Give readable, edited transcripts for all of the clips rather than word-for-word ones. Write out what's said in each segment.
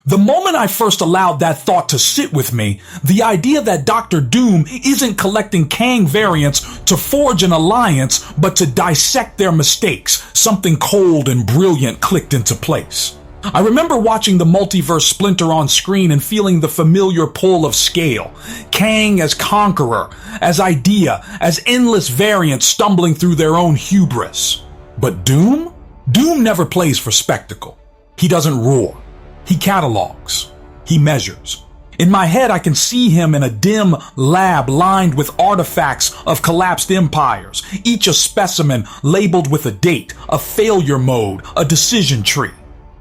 The moment I first allowed that thought to sit with me, the idea that Dr. Doom isn't collecting Kang variants to forge an alliance, but to dissect their mistakes, something cold and brilliant clicked into place. I remember watching the multiverse splinter on screen and feeling the familiar pull of scale. Kang as conqueror, as idea, as endless variants stumbling through their own hubris. But Doom? Doom never plays for spectacle. He doesn't roar. He catalogs. He measures. In my head, I can see him in a dim lab lined with artifacts of collapsed empires, each a specimen labeled with a date, a failure mode, a decision tree.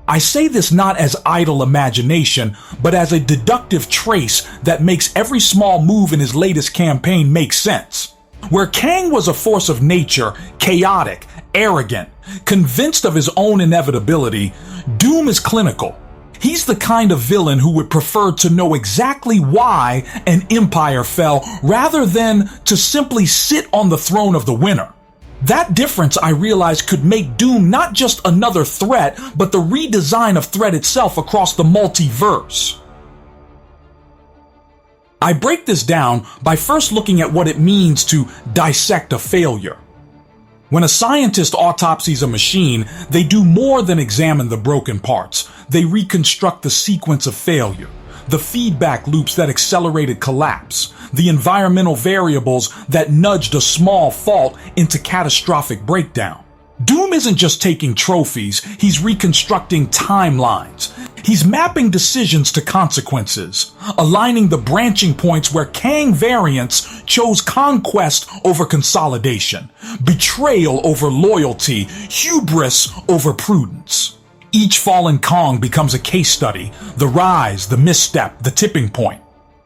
I say this not as idle imagination, but as a deductive trace that makes every small move in his latest campaign make sense. Where Kang was a force of nature, chaotic, arrogant, convinced of his own inevitability, Doom is clinical. He's the kind of villain who would prefer to know exactly why an empire fell rather than to simply sit on the throne of the winner. That difference, I realized, could make Doom not just another threat, but the redesign of threat itself across the multiverse. I break this down by first looking at what it means to dissect a failure. When a scientist autopsies a machine, they do more than examine the broken parts. They reconstruct the sequence of failure, the feedback loops that accelerated collapse, the environmental variables that nudged a small fault into catastrophic breakdown. Doom isn't just taking trophies, he's reconstructing timelines. He's mapping decisions to consequences, aligning the branching points where Kang variants chose conquest over consolidation, betrayal over loyalty, hubris over prudence. Each fallen Kang becomes a case study, the rise, the misstep, the tipping point.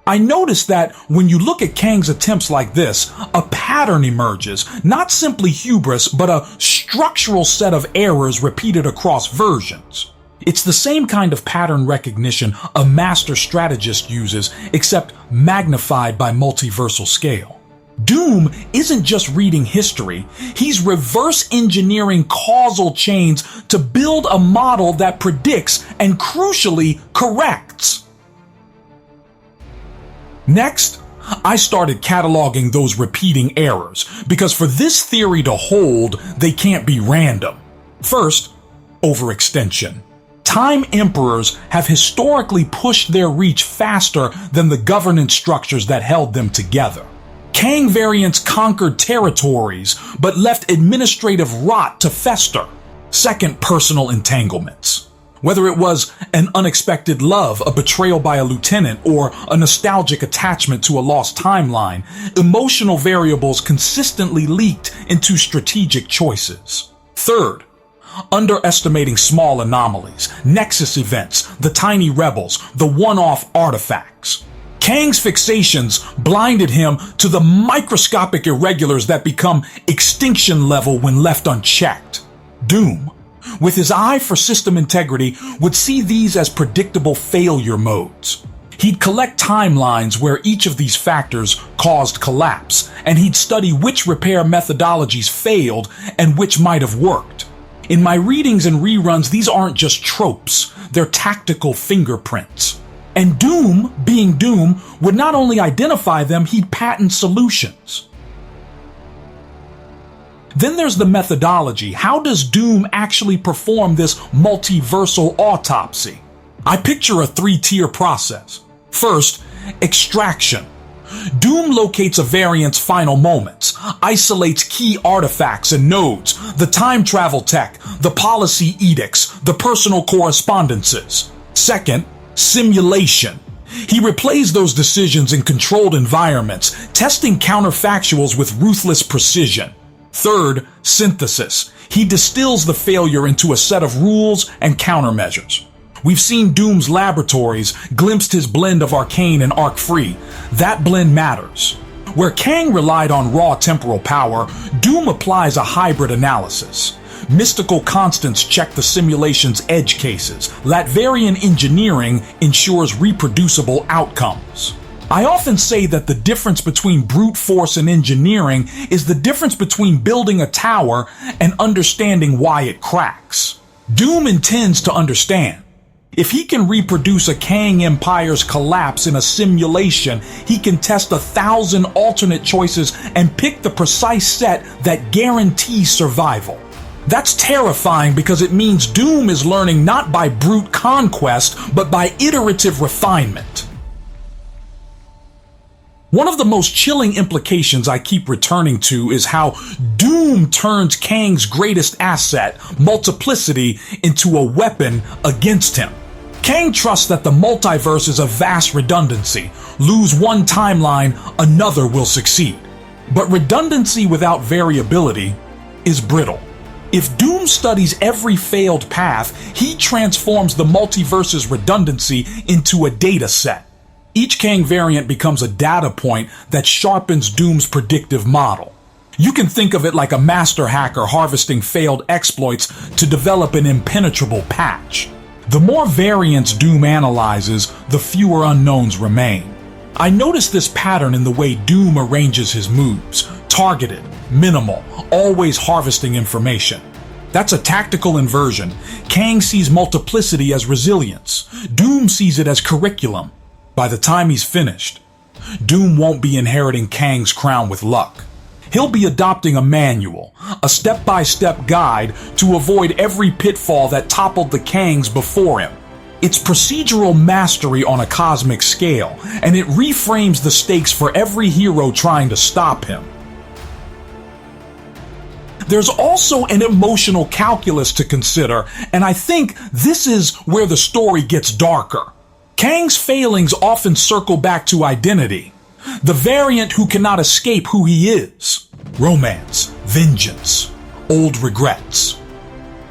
I noticed that when you look at Kang's attempts like this, a pattern emerges, not simply hubris, but a structural set of errors repeated across versions. It's the same kind of pattern recognition a master strategist uses, except magnified by multiversal scale. Doom isn't just reading history, he's reverse engineering causal chains to build a model that predicts and crucially corrects. Next, I started cataloging those repeating errors, because for this theory to hold, they can't be random. First, overextension. Time emperors have historically pushed their reach faster than the governance structures that held them together. Kang variants conquered territories, but left administrative rot to fester. Second, personal entanglements. Whether it was an unexpected love, a betrayal by a lieutenant, or a nostalgic attachment to a lost timeline, emotional variables consistently leaked into strategic choices. Third, underestimating small anomalies, nexus events, the tiny rebels, the one-off artifacts. Kang's fixations blinded him to the microscopic irregulars that become extinction level when left unchecked. Doom, with his eye for system integrity, would see these as predictable failure modes. He'd collect timelines where each of these factors caused collapse, and he'd study which repair methodologies failed and which might have worked. In my readings and reruns, these aren't just tropes, they're tactical fingerprints. And Doom, being Doom, would not only identify them, he'd patent solutions. Then there's the methodology. How does Doom actually perform this multiversal autopsy? I picture a three-tier process. First, extraction. Doom locates a variant's final moments, isolates key artifacts and nodes, the time travel tech, the policy edicts, the personal correspondences. Second, simulation. He replays those decisions in controlled environments, testing counterfactuals with ruthless precision. Third, synthesis. He distills the failure into a set of rules and countermeasures. We've seen Doom's laboratories, glimpsed his blend of arcane and arc-free. That blend matters. Where Kang relied on raw temporal power, Doom applies a hybrid analysis. Mystical constants check the simulation's edge cases. Latverian engineering ensures reproducible outcomes. I often say that the difference between brute force and engineering is the difference between building a tower and understanding why it cracks. Doom intends to understand. If he can reproduce a Kang Empire's collapse in a simulation, he can test 1,000 alternate choices and pick the precise set that guarantees survival. That's terrifying because it means Doom is learning not by brute conquest, but by iterative refinement. One of the most chilling implications I keep returning to is how Doom turns Kang's greatest asset, multiplicity, into a weapon against him. Kang trusts that the multiverse is a vast redundancy. Lose one timeline, another will succeed. But redundancy without variability is brittle. If Doom studies every failed path, he transforms the multiverse's redundancy into a data set. Each Kang variant becomes a data point that sharpens Doom's predictive model. You can think of it like a master hacker harvesting failed exploits to develop an impenetrable patch. The more variants Doom analyzes, the fewer unknowns remain. I notice this pattern in the way Doom arranges his moves. Targeted, minimal, always harvesting information. That's a tactical inversion. Kang sees multiplicity as resilience. Doom sees it as curriculum. By the time he's finished, Doom won't be inheriting Kang's crown with luck. He'll be adopting a manual, a step-by-step guide to avoid every pitfall that toppled the Kangs before him. It's procedural mastery on a cosmic scale, and it reframes the stakes for every hero trying to stop him. There's also an emotional calculus to consider, and I think this is where the story gets darker. Kang's failings often circle back to identity. The variant who cannot escape who he is. Romance, vengeance, old regrets.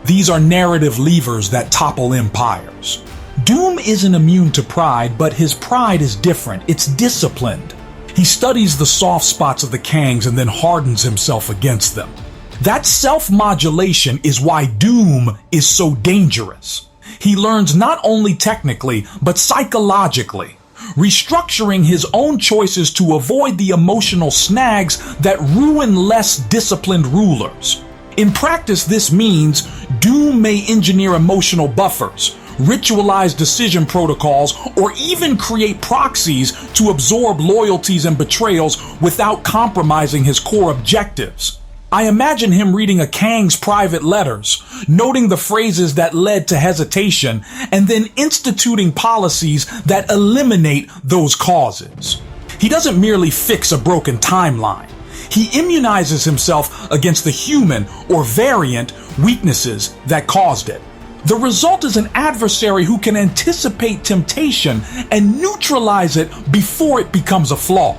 These are narrative levers that topple empires. Doom isn't immune to pride, but his pride is different. It's disciplined. He studies the soft spots of the Kangs and then hardens himself against them. That self-modulation is why Doom is so dangerous. He learns not only technically, but psychologically, restructuring his own choices to avoid the emotional snags that ruin less disciplined rulers. In practice, this means Doom may engineer emotional buffers, ritualize decision protocols, or even create proxies to absorb loyalties and betrayals without compromising his core objectives. I imagine him reading a Kang's private letters, noting the phrases that led to hesitation, and then instituting policies that eliminate those causes. He doesn't merely fix a broken timeline. He immunizes himself against the human or variant weaknesses that caused it. The result is an adversary who can anticipate temptation and neutralize it before it becomes a flaw.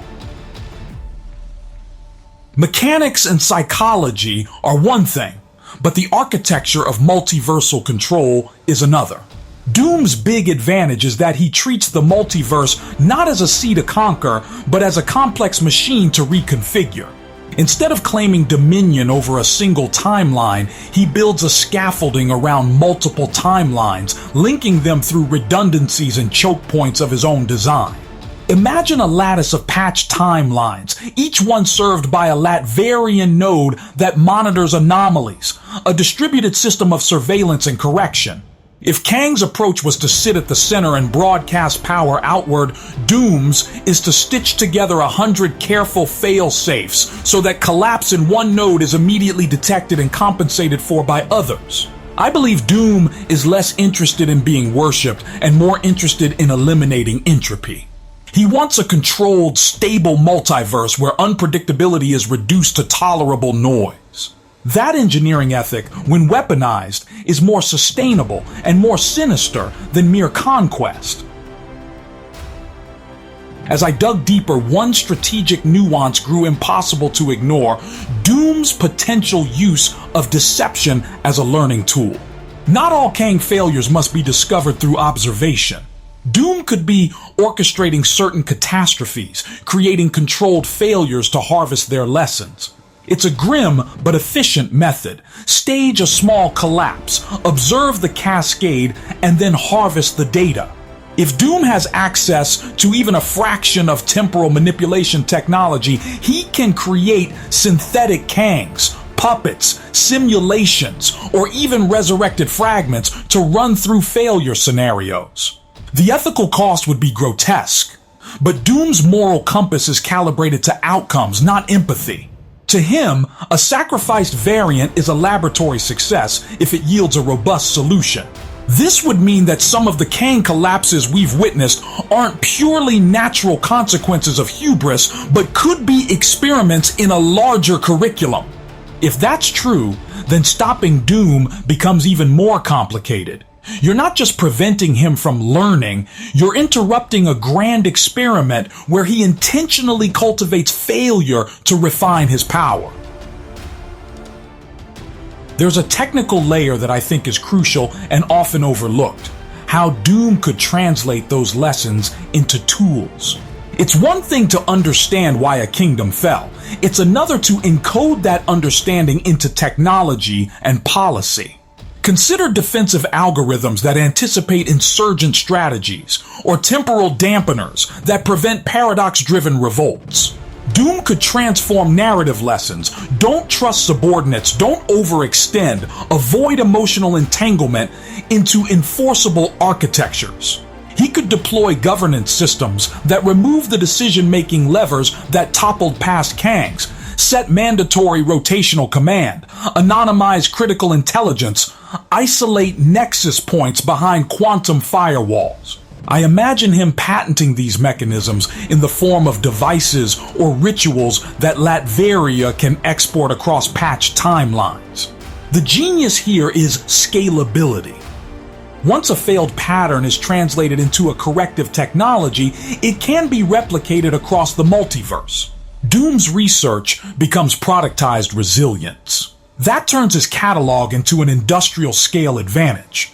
Mechanics and psychology are one thing, but the architecture of multiversal control is another. Doom's big advantage is that he treats the multiverse not as a sea to conquer, but as a complex machine to reconfigure. Instead of claiming dominion over a single timeline, he builds a scaffolding around multiple timelines, linking them through redundancies and choke points of his own design. Imagine a lattice of patched timelines, each one served by a Latvarian node that monitors anomalies, a distributed system of surveillance and correction. If Kang's approach was to sit at the center and broadcast power outward, Doom's is to stitch together 100 careful fail-safes so that collapse in one node is immediately detected and compensated for by others. I believe Doom is less interested in being worshipped and more interested in eliminating entropy. He wants a controlled, stable multiverse where unpredictability is reduced to tolerable noise. That engineering ethic, when weaponized, is more sustainable and more sinister than mere conquest. As I dug deeper, one strategic nuance grew impossible to ignore: Doom's potential use of deception as a learning tool. Not all Kang failures must be discovered through observation. Doom could be orchestrating certain catastrophes, creating controlled failures to harvest their lessons. It's a grim but efficient method. Stage a small collapse, observe the cascade, and then harvest the data. If Doom has access to even a fraction of temporal manipulation technology, he can create synthetic Kangs, puppets, simulations, or even resurrected fragments to run through failure scenarios. The ethical cost would be grotesque, but Doom's moral compass is calibrated to outcomes, not empathy. To him, a sacrificed variant is a laboratory success if it yields a robust solution. This would mean that some of the Kang collapses we've witnessed aren't purely natural consequences of hubris, but could be experiments in a larger curriculum. If that's true, then stopping Doom becomes even more complicated. You're not just preventing him from learning, you're interrupting a grand experiment where he intentionally cultivates failure to refine his power. There's a technical layer that I think is crucial and often overlooked: how Doom could translate those lessons into tools. It's one thing to understand why a kingdom fell. It's another to encode that understanding into technology and policy. Consider defensive algorithms that anticipate insurgent strategies, or temporal dampeners that prevent paradox-driven revolts. Doom could transform narrative lessons. Don't trust subordinates, don't overextend, avoid emotional entanglement into enforceable architectures. He could deploy governance systems that remove the decision-making levers that toppled past Kangs, set mandatory rotational command, anonymize critical intelligence, isolate nexus points behind quantum firewalls. I imagine him patenting these mechanisms in the form of devices or rituals that Latveria can export across patch timelines. The genius here is scalability. Once a failed pattern is translated into a corrective technology, it can be replicated across the multiverse. Doom's research becomes productized resilience. That turns his catalog into an industrial scale advantage.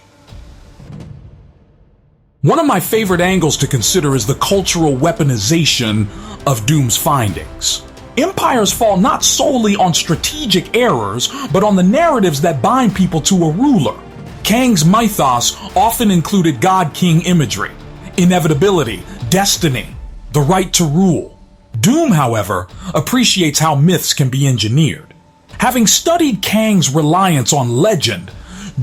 One of my favorite angles to consider is the cultural weaponization of Doom's findings. Empires fall not solely on strategic errors, but on the narratives that bind people to a ruler. Kang's mythos often included god-king imagery, inevitability, destiny, the right to rule. Doom, however, appreciates how myths can be engineered. Having studied Kang's reliance on legend,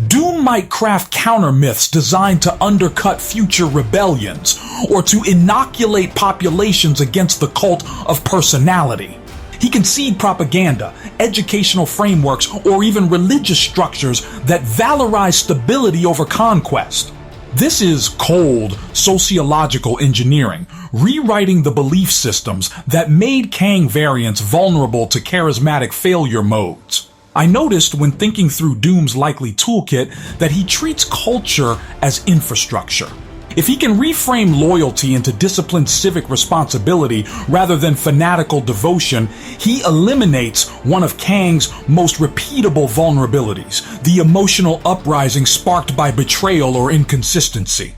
Doom might craft counter-myths designed to undercut future rebellions or to inoculate populations against the cult of personality. He can seed propaganda, educational frameworks, or even religious structures that valorize stability over conquest. This is cold, sociological engineering, rewriting the belief systems that made Kang variants vulnerable to charismatic failure modes. I noticed when thinking through Doom's likely toolkit that he treats culture as infrastructure. If he can reframe loyalty into disciplined civic responsibility rather than fanatical devotion, he eliminates one of Kang's most repeatable vulnerabilities, the emotional uprising sparked by betrayal or inconsistency.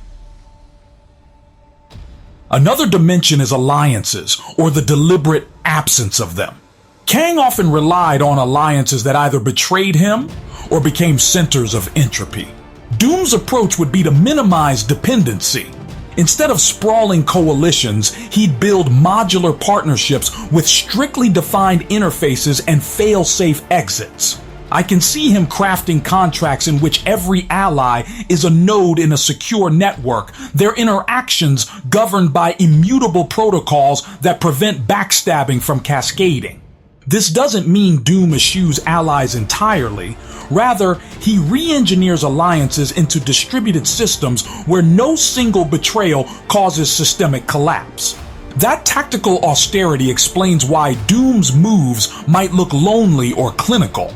Another dimension is alliances, or the deliberate absence of them. Kang often relied on alliances that either betrayed him or became centers of entropy. Doom's approach would be to minimize dependency. Instead of sprawling coalitions, he'd build modular partnerships with strictly defined interfaces and fail-safe exits. I can see him crafting contracts in which every ally is a node in a secure network, their interactions governed by immutable protocols that prevent backstabbing from cascading. This doesn't mean Doom eschews allies entirely. Rather, he re-engineers alliances into distributed systems where no single betrayal causes systemic collapse. That tactical austerity explains why Doom's moves might look lonely or clinical.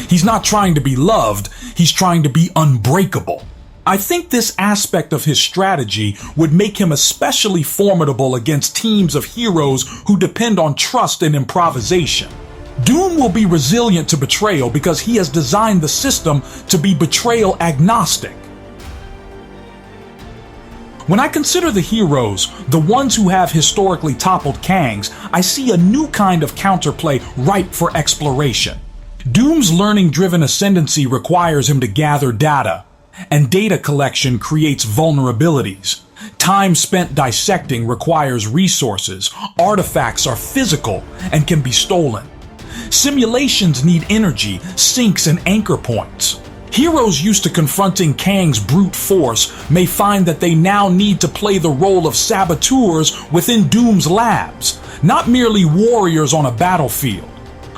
He's not trying to be loved, he's trying to be unbreakable. I think this aspect of his strategy would make him especially formidable against teams of heroes who depend on trust and improvisation. Doom will be resilient to betrayal because he has designed the system to be betrayal agnostic. When I consider the heroes, the ones who have historically toppled Kangs, I see a new kind of counterplay ripe for exploration. Doom's learning-driven ascendancy requires him to gather data, and data collection creates vulnerabilities. Time spent dissecting requires resources. Artifacts are physical and can be stolen. Simulations need energy, sinks, and anchor points. Heroes used to confronting Kang's brute force may find that they now need to play the role of saboteurs within Doom's labs, not merely warriors on a battlefield.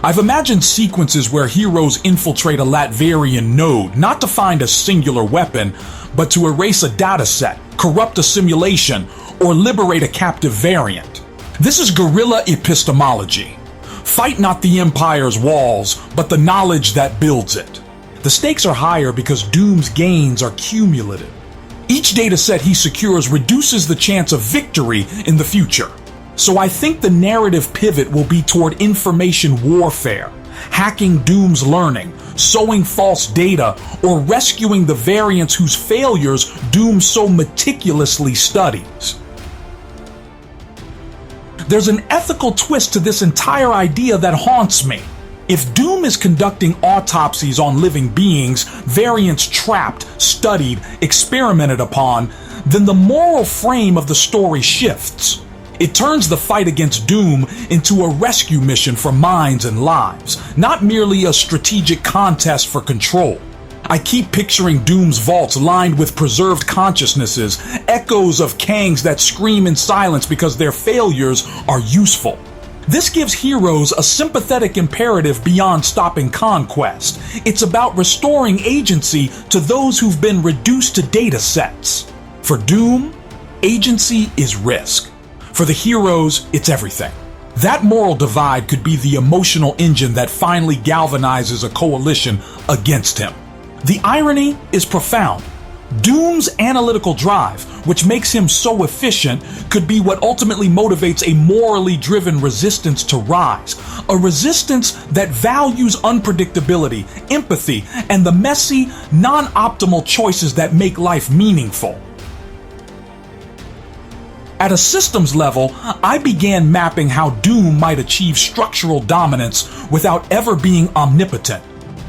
I've imagined sequences where heroes infiltrate a Latverian node not to find a singular weapon, but to erase a dataset, corrupt a simulation, or liberate a captive variant. This is guerrilla epistemology. Fight not the Empire's walls, but the knowledge that builds it. The stakes are higher because Doom's gains are cumulative. Each dataset he secures reduces the chance of victory in the future. So I think the narrative pivot will be toward information warfare, hacking Doom's learning, sowing false data, or rescuing the variants whose failures Doom so meticulously studies. There's an ethical twist to this entire idea that haunts me. If Doom is conducting autopsies on living beings, variants trapped, studied, experimented upon, then the moral frame of the story shifts. It turns the fight against Doom into a rescue mission for minds and lives, not merely a strategic contest for control. I keep picturing Doom's vaults lined with preserved consciousnesses, echoes of Kangs that scream in silence because their failures are useful. This gives heroes a sympathetic imperative beyond stopping conquest. It's about restoring agency to those who've been reduced to data sets. For Doom, agency is risk. For the heroes, it's everything. That moral divide could be the emotional engine that finally galvanizes a coalition against him. The irony is profound. Doom's analytical drive, which makes him so efficient, could be what ultimately motivates a morally driven resistance to rise. A resistance that values unpredictability, empathy, and the messy, non-optimal choices that make life meaningful. At a systems level, I began mapping how Doom might achieve structural dominance without ever being omnipotent.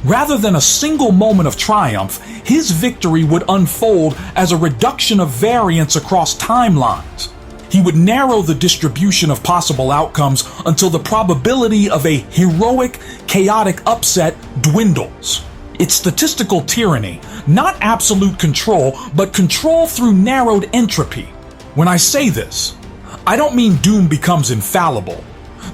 Rather than a single moment of triumph, his victory would unfold as a reduction of variance across timelines. He would narrow the distribution of possible outcomes until the probability of a heroic, chaotic upset dwindles. It's statistical tyranny, not absolute control, but control through narrowed entropy. When I say this, I don't mean Doom becomes infallible.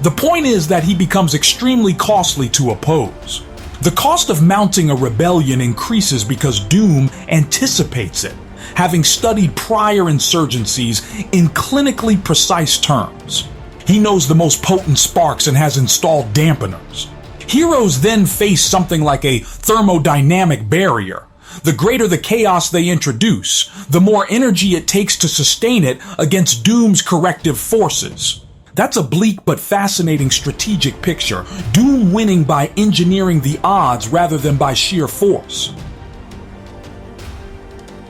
The point is that he becomes extremely costly to oppose. The cost of mounting a rebellion increases because Doom anticipates it, having studied prior insurgencies in clinically precise terms. He knows the most potent sparks and has installed dampeners. Heroes then face something like a thermodynamic barrier. The greater the chaos they introduce, the more energy it takes to sustain it against Doom's corrective forces. That's a bleak but fascinating strategic picture, Doom winning by engineering the odds rather than by sheer force.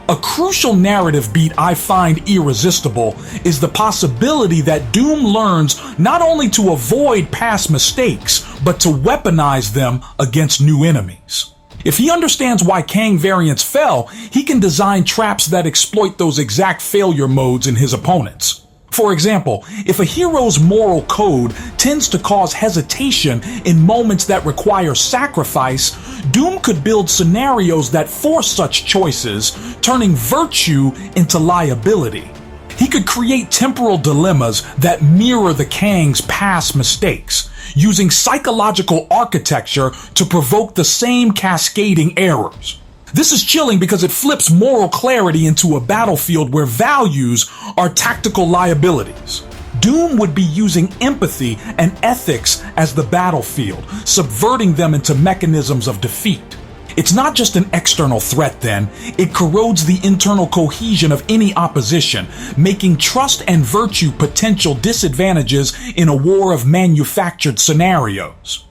A crucial narrative beat I find irresistible is the possibility that Doom learns not only to avoid past mistakes, but to weaponize them against new enemies. If he understands why Kang variants fell, he can design traps that exploit those exact failure modes in his opponents. For example, if a hero's moral code tends to cause hesitation in moments that require sacrifice, Doom could build scenarios that force such choices, turning virtue into liability. He could create temporal dilemmas that mirror the Kang's past mistakes, using psychological architecture to provoke the same cascading errors. This is chilling because it flips moral clarity into a battlefield where values are tactical liabilities. Doom would be using empathy and ethics as the battlefield, subverting them into mechanisms of defeat. It's not just an external threat then, it corrodes the internal cohesion of any opposition, making trust and virtue potential disadvantages in a war of manufactured scenarios.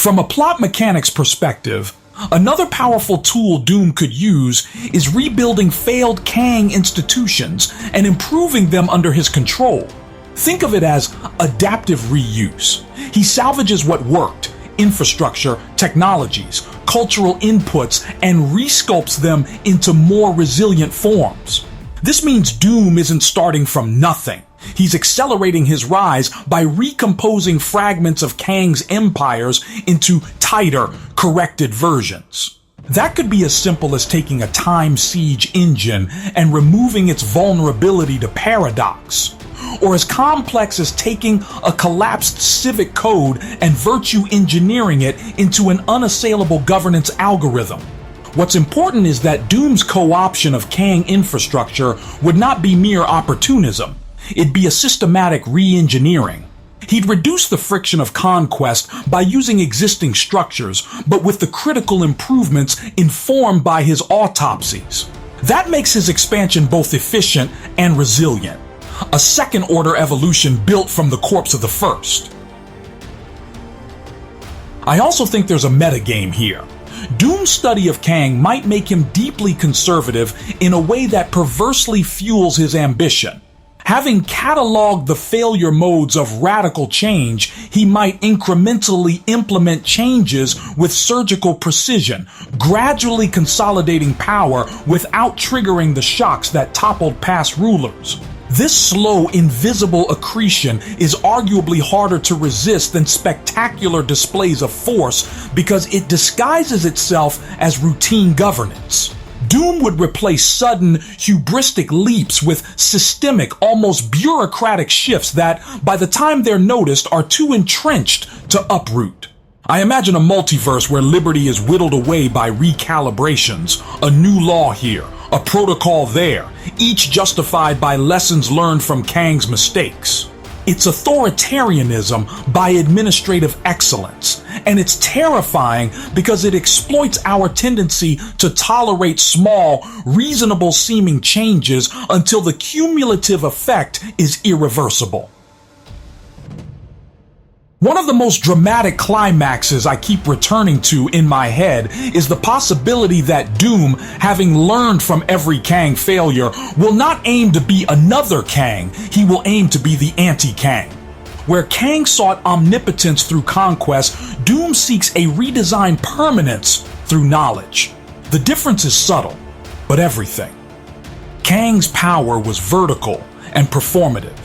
From a plot mechanics perspective, another powerful tool Doom could use is rebuilding failed Kang institutions and improving them under his control. Think of it as adaptive reuse. He salvages what worked, infrastructure, technologies, cultural inputs, and resculpts them into more resilient forms. This means Doom isn't starting from nothing. He's accelerating his rise by recomposing fragments of Kang's empires into tighter, corrected versions. That could be as simple as taking a time siege engine and removing its vulnerability to paradox, or as complex as taking a collapsed civic code and virtue engineering it into an unassailable governance algorithm. What's important is that Doom's co-option of Kang infrastructure would not be mere opportunism. It'd be a systematic re-engineering. He'd reduce the friction of conquest by using existing structures, but with the critical improvements informed by his autopsies. That makes his expansion both efficient and resilient. A second-order evolution built from the corpse of the first. I also think there's a metagame here. Doom's study of Kang might make him deeply conservative in a way that perversely fuels his ambition. Having cataloged the failure modes of radical change, he might incrementally implement changes with surgical precision, gradually consolidating power without triggering the shocks that toppled past rulers. This slow, invisible accretion is arguably harder to resist than spectacular displays of force because it disguises itself as routine governance. Doom would replace sudden, hubristic leaps with systemic, almost bureaucratic shifts that, by the time they're noticed, are too entrenched to uproot. I imagine a multiverse where liberty is whittled away by recalibrations, a new law here, a protocol there, each justified by lessons learned from Kang's mistakes. It's authoritarianism by administrative excellence, and it's terrifying because it exploits our tendency to tolerate small, reasonable-seeming changes until the cumulative effect is irreversible. One of the most dramatic climaxes I keep returning to in my head is the possibility that Doom, having learned from every Kang failure, will not aim to be another Kang, he will aim to be the anti-Kang. Where Kang sought omnipotence through conquest, Doom seeks a redesigned permanence through knowledge. The difference is subtle, but everything. Kang's power was vertical and performative.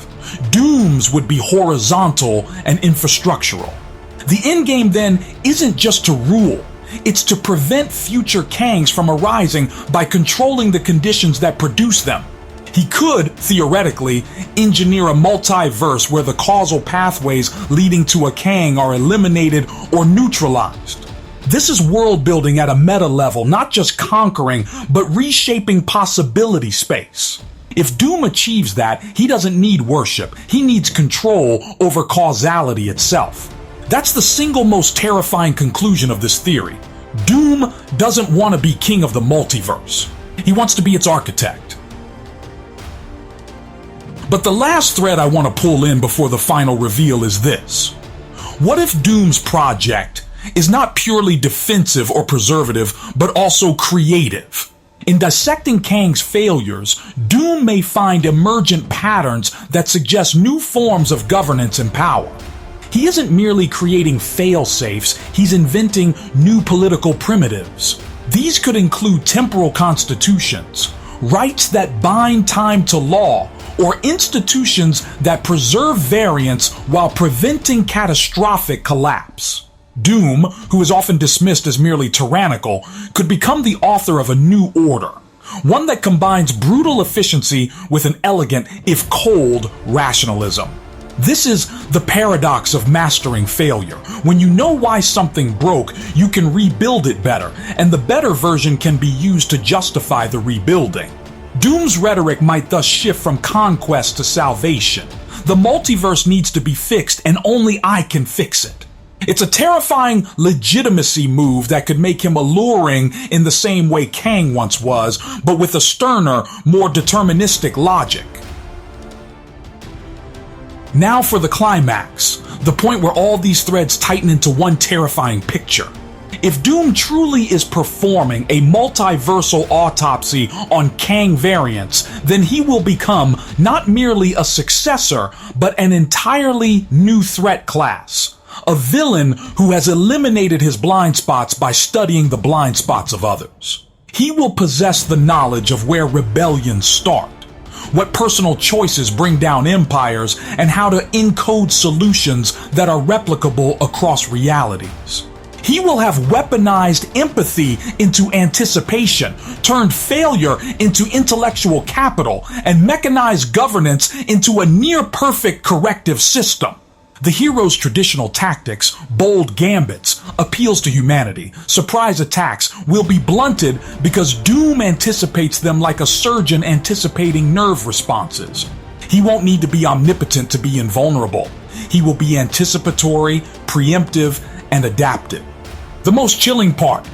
Doom's would be horizontal and infrastructural. The endgame then isn't just to rule, it's to prevent future Kangs from arising by controlling the conditions that produce them. He could, theoretically, engineer a multiverse where the causal pathways leading to a Kang are eliminated or neutralized. This is world building at a meta level, not just conquering, but reshaping possibility space. If Doom achieves that, he doesn't need worship. He needs control over causality itself. That's the single most terrifying conclusion of this theory. Doom doesn't want to be king of the multiverse. He wants to be its architect. But the last thread I want to pull in before the final reveal is this. What if Doom's project is not purely defensive or preservative, but also creative? In dissecting Kang's failures, Doom may find emergent patterns that suggest new forms of governance and power. He isn't merely creating fail-safes, he's inventing new political primitives. These could include temporal constitutions, rights that bind time to law, or institutions that preserve variance while preventing catastrophic collapse. Doom, who is often dismissed as merely tyrannical, could become the author of a new order, one that combines brutal efficiency with an elegant, if cold, rationalism. This is the paradox of mastering failure. When you know why something broke, you can rebuild it better, and the better version can be used to justify the rebuilding. Doom's rhetoric might thus shift from conquest to salvation. The multiverse needs to be fixed, and only I can fix it. It's a terrifying legitimacy move that could make him alluring in the same way Kang once was, but with a sterner, more deterministic logic. Now for the climax, the point where all these threads tighten into one terrifying picture. If Doom truly is performing a multiversal autopsy on Kang variants, then he will become not merely a successor, but an entirely new threat class. A villain who has eliminated his blind spots by studying the blind spots of others. He will possess the knowledge of where rebellions start, what personal choices bring down empires, and how to encode solutions that are replicable across realities. He will have weaponized empathy into anticipation, turned failure into intellectual capital, and mechanized governance into a near-perfect corrective system. The hero's traditional tactics, bold gambits, appeals to humanity, surprise attacks will be blunted because Doom anticipates them like a surgeon anticipating nerve responses. He won't need to be omnipotent to be invulnerable. He will be anticipatory, preemptive, and adaptive. The most chilling part,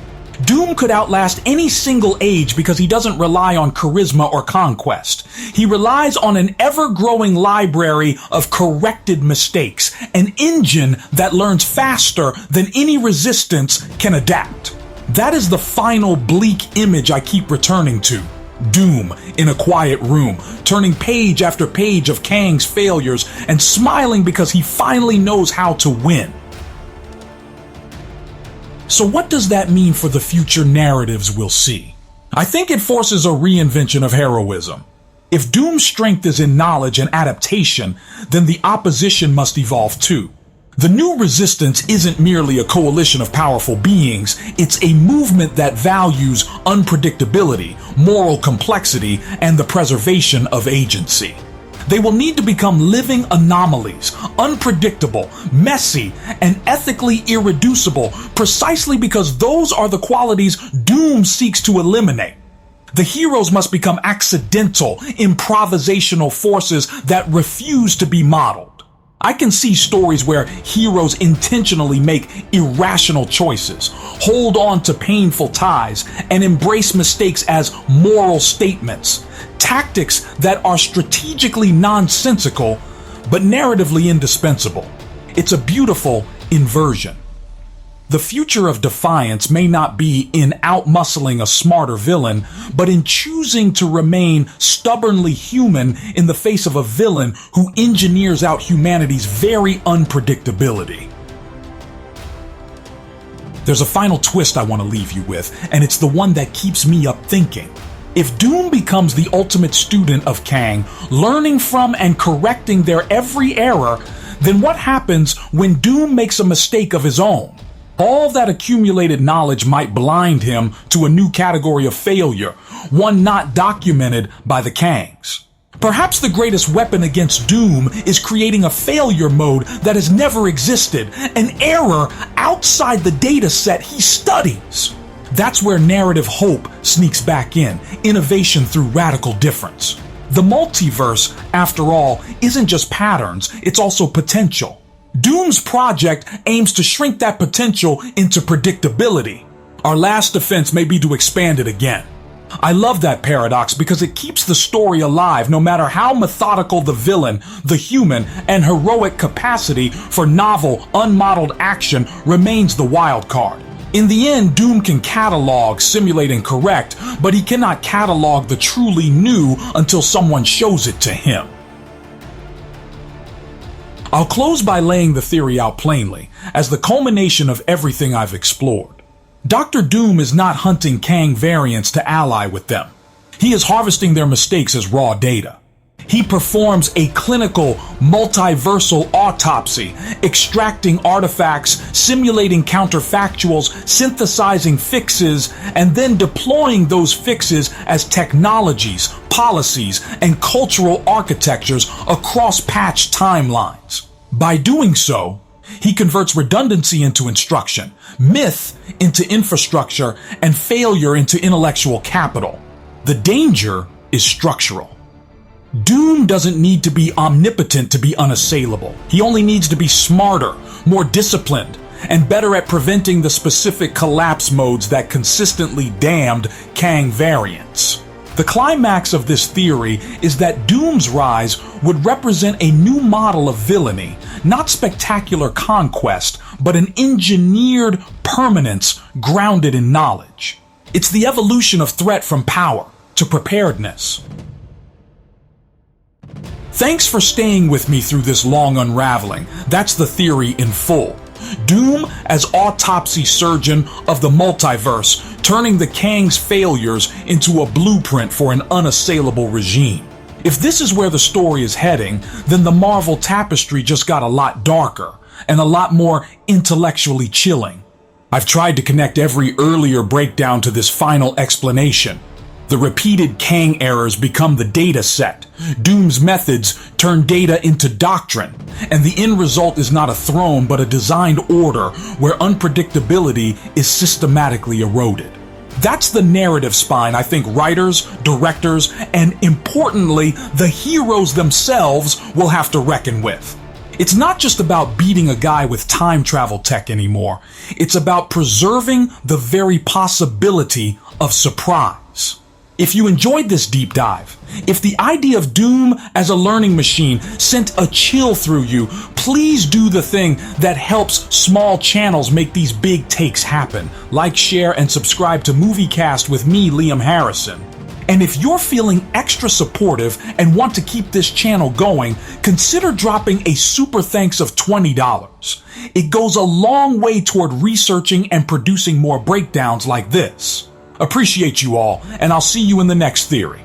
Doom could outlast any single age because he doesn't rely on charisma or conquest. He relies on an ever-growing library of corrected mistakes, an engine that learns faster than any resistance can adapt. That is the final bleak image I keep returning to. Doom in a quiet room, turning page after page of Kang's failures and smiling because he finally knows how to win. So what does that mean for the future narratives we'll see? I think it forces a reinvention of heroism. If Doom's strength is in knowledge and adaptation, then the opposition must evolve too. The new resistance isn't merely a coalition of powerful beings, it's a movement that values unpredictability, moral complexity, and the preservation of agency. They will need to become living anomalies, unpredictable, messy, and ethically irreducible, precisely because those are the qualities Doom seeks to eliminate. The heroes must become accidental, improvisational forces that refuse to be modeled. I can see stories where heroes intentionally make irrational choices, hold on to painful ties, and embrace mistakes as moral statements. Tactics that are strategically nonsensical, but narratively indispensable. It's a beautiful inversion. The future of Defiance may not be in outmuscling a smarter villain, but in choosing to remain stubbornly human in the face of a villain who engineers out humanity's very unpredictability. There's a final twist I want to leave you with, and it's the one that keeps me up thinking. If Doom becomes the ultimate student of Kang, learning from and correcting their every error, then what happens when Doom makes a mistake of his own? All that accumulated knowledge might blind him to a new category of failure, one not documented by the Kangs. Perhaps the greatest weapon against Doom is creating a failure mode that has never existed, an error outside the data set he studies. That's where narrative hope sneaks back in, innovation through radical difference. The multiverse, after all, isn't just patterns, it's also potential. Doom's project aims to shrink that potential into predictability. Our last defense may be to expand it again. I love that paradox because it keeps the story alive no matter how methodical the villain, the human, and heroic capacity for novel, unmodeled action remains the wild card. In the end, Doom can catalog, simulate, and correct, but he cannot catalog the truly new until someone shows it to him. I'll close by laying the theory out plainly, as the culmination of everything I've explored. Dr. Doom is not hunting Kang variants to ally with them. He is harvesting their mistakes as raw data. He performs a clinical, multiversal autopsy, extracting artifacts, simulating counterfactuals, synthesizing fixes, and then deploying those fixes as technologies, policies, and cultural architectures across patched timelines. By doing so, he converts redundancy into instruction, myth into infrastructure, and failure into intellectual capital. The danger is structural. Doom doesn't need to be omnipotent to be unassailable. He only needs to be smarter, more disciplined, and better at preventing the specific collapse modes that consistently damned Kang variants. The climax of this theory is that Doom's rise would represent a new model of villainy, not spectacular conquest, but an engineered permanence grounded in knowledge. It's the evolution of threat from power to preparedness. Thanks for staying with me through this long unraveling. That's the theory in full. Doom as autopsy surgeon of the multiverse, turning the Kang's failures into a blueprint for an unassailable regime. If this is where the story is heading, then the Marvel tapestry just got a lot darker and a lot more intellectually chilling. I've tried to connect every earlier breakdown to this final explanation. The repeated Kang errors become the data set. Doom's methods turn data into doctrine. And the end result is not a throne, but a designed order where unpredictability is systematically eroded. That's the narrative spine I think writers, directors, and importantly, the heroes themselves will have to reckon with. It's not just about beating a guy with time travel tech anymore. It's about preserving the very possibility of surprise. If you enjoyed this deep dive, if the idea of Doom as a learning machine sent a chill through you, please do the thing that helps small channels make these big takes happen. Like, share, and subscribe to MovieCast with me, Liam Harrison. And if you're feeling extra supportive and want to keep this channel going, consider dropping a super thanks of $20. It goes a long way toward researching and producing more breakdowns like this. Appreciate you all, and I'll see you in the next theory.